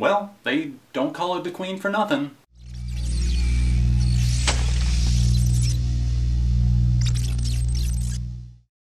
well, they don't call her the Queen for nothing.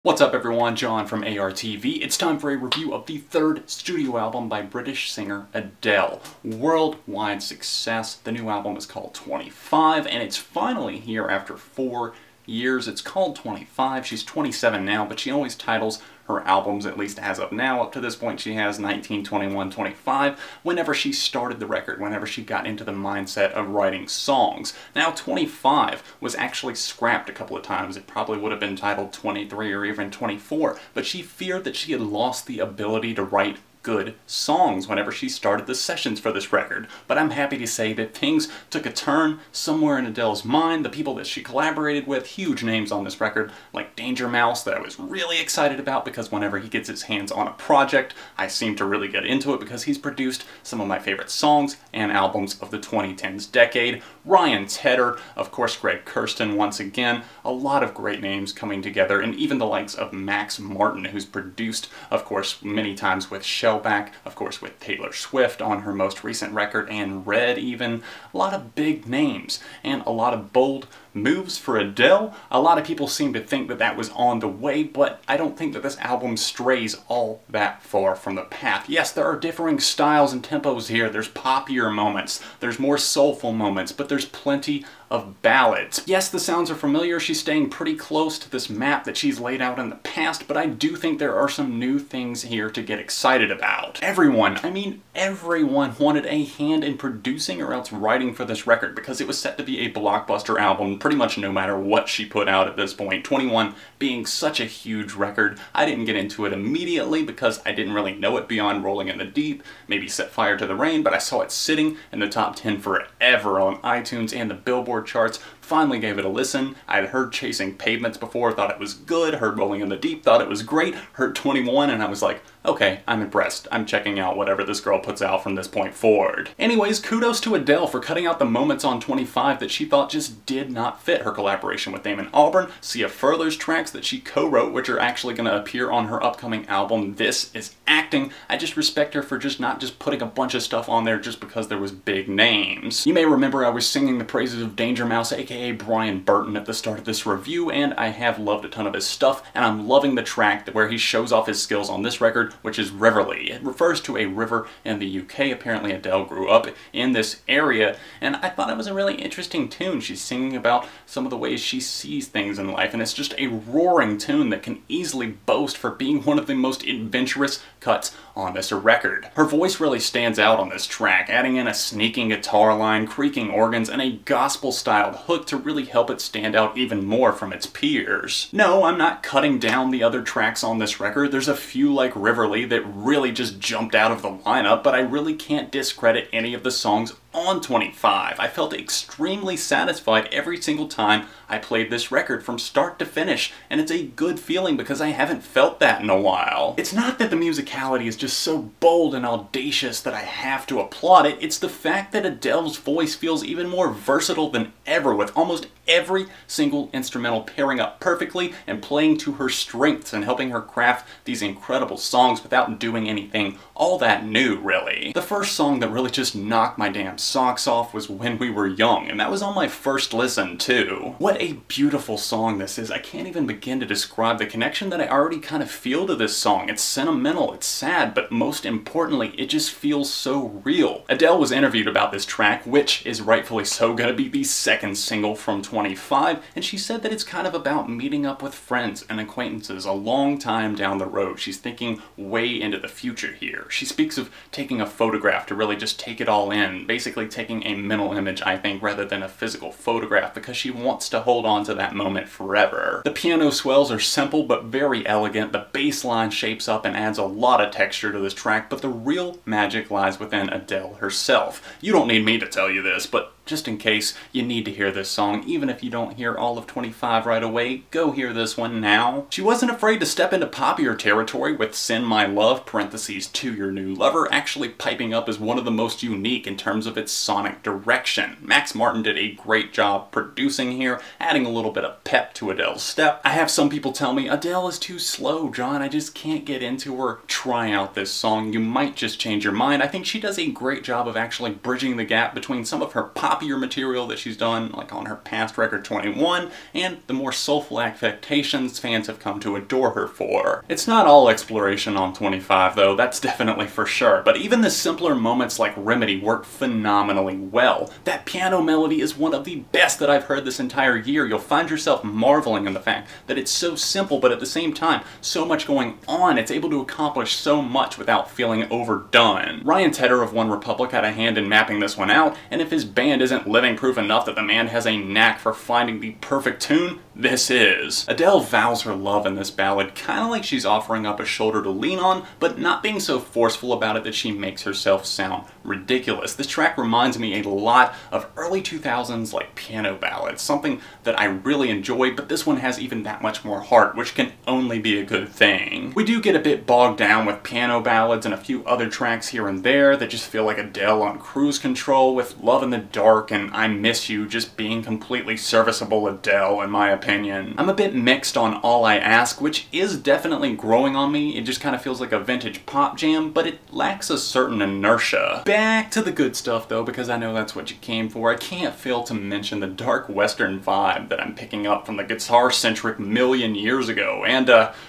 What's up everyone, John from ARTV. It's time for a review of the third studio album by British singer Adele. Worldwide success. The new album is called 25 and it's finally here after 4 years. It's called 25. She's 27 now, but she always titles her albums, at least as of now. Up to this point she has 19, 21, 25, whenever she started the record, whenever she got into the mindset of writing songs. Now 25 was actually scrapped a couple of times. It probably would have been titled 23 or even 24, but she feared that she had lost the ability to write good songs whenever she started the sessions for this record. But I'm happy to say that things took a turn somewhere in Adele's mind. The people that she collaborated with, huge names on this record, like Danger Mouse, that I was really excited about because whenever he gets his hands on a project, I seem to really get into it because he's produced some of my favorite songs and albums of the 2010s decade. Ryan Tedder, of course Greg Kurstin once again, a lot of great names coming together, and even the likes of Max Martin, who's produced, of course, many times with Shellback, of course with Taylor Swift on her most recent record, and Red even. A lot of big names, and a lot of bold moves for Adele. A lot of people seem to think that that was on the way, but I don't think that this album strays all that far from the path. Yes, there are differing styles and tempos here. There's poppier moments, there's more soulful moments, but there's plenty of ballads. Yes, the sounds are familiar. She's staying pretty close to this map that she's laid out in the past, but I do think there are some new things here to get excited about. Everyone, I mean everyone, wanted a hand in producing or else writing for this record because it was set to be a blockbuster album pretty much no matter what she put out at this point. 21 being such a huge record, I didn't get into it immediately because I didn't really know it beyond Rolling in the Deep, maybe Set Fire to the Rain, but I saw it sitting in the top 10 forever on iTunes and the Billboard charts. Finally gave it a listen. I'd heard Chasing Pavements before, thought it was good, heard Rolling in the Deep, thought it was great, heard 21, and I was like, okay, I'm impressed. I'm checking out whatever this girl puts out from this point forward. Anyways, kudos to Adele for cutting out the moments on 25 that she thought just did not fit. Her collaboration with Damon Albarn, Sia Further's tracks that she co-wrote, which are actually going to appear on her upcoming album, This Is Acting. I just respect her for not just putting a bunch of stuff on there just because there was big names. You may remember I was singing the praises of Danger Mouse, aka Brian Burton, at the start of this review, and I have loved a ton of his stuff, and I'm loving the track where he shows off his skills on this record, which is Riverly. It refers to a river in the UK. Apparently Adele grew up in this area, and I thought it was a really interesting tune. She's singing about some of the ways she sees things in life, and it's just a roaring tune that can easily boast for being one of the most adventurous cuts on this record. Her voice really stands out on this track, adding in a sneaking guitar line, creaking organs, and a gospel-styled hook to really help it stand out even more from its peers. No, I'm not cutting down the other tracks on this record. There's a few like Riverly that really just jumped out of the lineup, but I really can't discredit any of the songs on 25. I felt extremely satisfied every single time I played this record from start to finish, and it's a good feeling because I haven't felt that in a while. It's not that the musicality is just so bold and audacious that I have to applaud it, it's the fact that Adele's voice feels even more versatile than ever, with almost every single instrumental pairing up perfectly and playing to her strengths and helping her craft these incredible songs without doing anything all that new, really. The first song that really just knocked my damn socks off was When We Were Young, and that was on my first listen too. What a beautiful song this is. I can't even begin to describe the connection that I already kind of feel to this song. It's sentimental, it's sad, but most importantly, it just feels so real. Adele was interviewed about this track, which is rightfully so gonna be the second single from 25, and she said that it's kind of about meeting up with friends and acquaintances a long time down the road. She's thinking way into the future here. She speaks of taking a photograph to really just take it all in, basically taking a mental image, I think, rather than a physical photograph, because she wants to hold on to that moment forever. The piano swells are simple but very elegant, the bass line shapes up and adds a lot of texture to this track, but the real magic lies within Adele herself. You don't need me to tell you this, but just in case you need to hear this song, even if you don't hear all of 25 right away, go hear this one now. She wasn't afraid to step into poppier territory with Send My Love, parentheses, To Your New Lover, actually piping up as one of the most unique in terms of its sonic direction. Max Martin did a great job producing here, adding a little bit of pep to Adele's step. I have some people tell me, Adele is too slow, John, I just can't get into her. Try out this song, you might just change your mind. I think she does a great job of actually bridging the gap between some of her poppier material that she's done, like on her past record 21, and the more soulful affectations fans have come to adore her for. It's not all exploration on 25 though, that's definitely for sure, but even the simpler moments like Remedy work phenomenally well. That piano melody is one of the best that I've heard this entire year. You'll find yourself marveling in the fact that it's so simple, but at the same time, so much going on. It's able to accomplish so much without feeling overdone. Ryan Tedder of One Republic had a hand in mapping this one out, and if his band isn't living proof enough that the man has a knack for finding the perfect tune, this is. Adele vows her love in this ballad, kinda like she's offering up a shoulder to lean on, but not being so forceful about it that she makes herself sound ridiculous. This track reminds me a lot of early 2000s like piano ballads, something that I really enjoy, but this one has even that much more heart, which can only be a good thing. We do get a bit bogged down with piano ballads and a few other tracks here and there that just feel like Adele on cruise control, with Love in the Dark and I Miss You just being completely serviceable Adele in my opinion. I'm a bit mixed on All I Ask, which is definitely growing on me. It just kind of feels like a vintage pop jam, but it lacks a certain inertia. Back to the good stuff though, because I know that's what you came for. I can't fail to mention the dark western vibe that I'm picking up from the guitar-centric Million years ago, and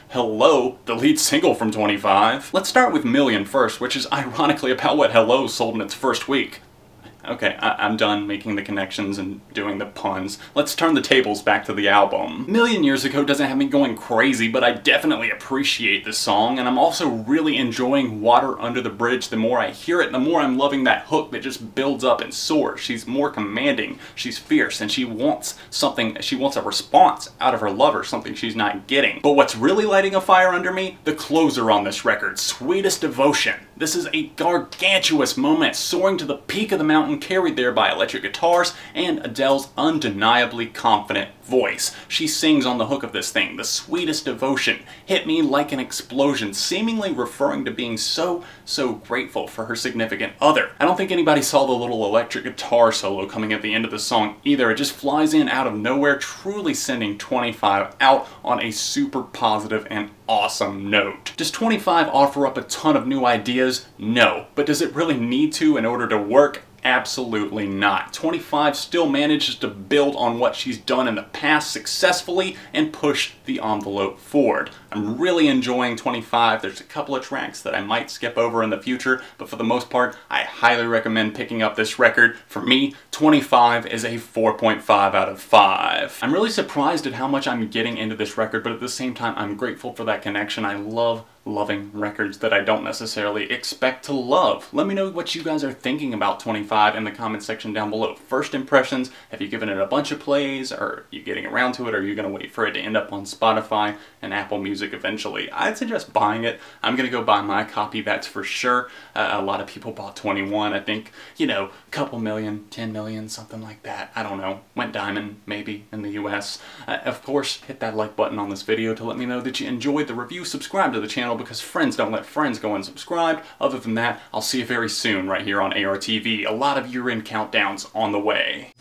Hello, the lead single from 25. Let's start with Million first, which is ironically about what Hello sold in its first week. Okay, I'm done making the connections and doing the puns. Let's turn the tables back to the album. Million Years Ago doesn't have me going crazy, but I definitely appreciate this song, and I'm also really enjoying Water Under the Bridge. The more I hear it, the more I'm loving that hook that just builds up and soars. She's more commanding, she's fierce, and she wants something, she wants a response out of her lover, something she's not getting. But what's really lighting a fire under me? The closer on this record, Sweetest Devotion. This is a gargantuous moment, soaring to the peak of the mountain, carried there by electric guitars and Adele's undeniably confident voice. She sings on the hook of this thing, the sweetest devotion, hit me like an explosion, seemingly referring to being so grateful for her significant other. I don't think anybody saw the little electric guitar solo coming at the end of the song either. It just flies in out of nowhere, truly sending 25 out on a super positive and awesome note. Does 25 offer up a ton of new ideas? No. But does it really need to in order to work? Absolutely not. 25 still manages to build on what she's done in the past successfully and push the envelope forward. I'm really enjoying 25. There's a couple of tracks that I might skip over in the future, but for the most part, I highly recommend picking up this record. For me, 25 is a 4.5 out of 5. I'm really surprised at how much I'm getting into this record, but at the same time, I'm grateful for that connection. I love loving records that I don't necessarily expect to love. Let me know what you guys are thinking about 25 in the comment section down below. First impressions, have you given it a bunch of plays? Are you getting around to it? Or are you going to wait for it to end up on Spotify and Apple Music eventually? I'd suggest buying it. I'm going to go buy my copy, that's for sure. A lot of people bought 21. I think, you know, a couple million, 10 million, something like that. I don't know. Went diamond, maybe, in the US. Of course, hit that like button on this video to let me know that you enjoyed the review. Subscribe to the channel, because friends don't let friends go unsubscribed. Other than that, I'll see you very soon right here on ARTV. A lot of year-end countdowns on the way.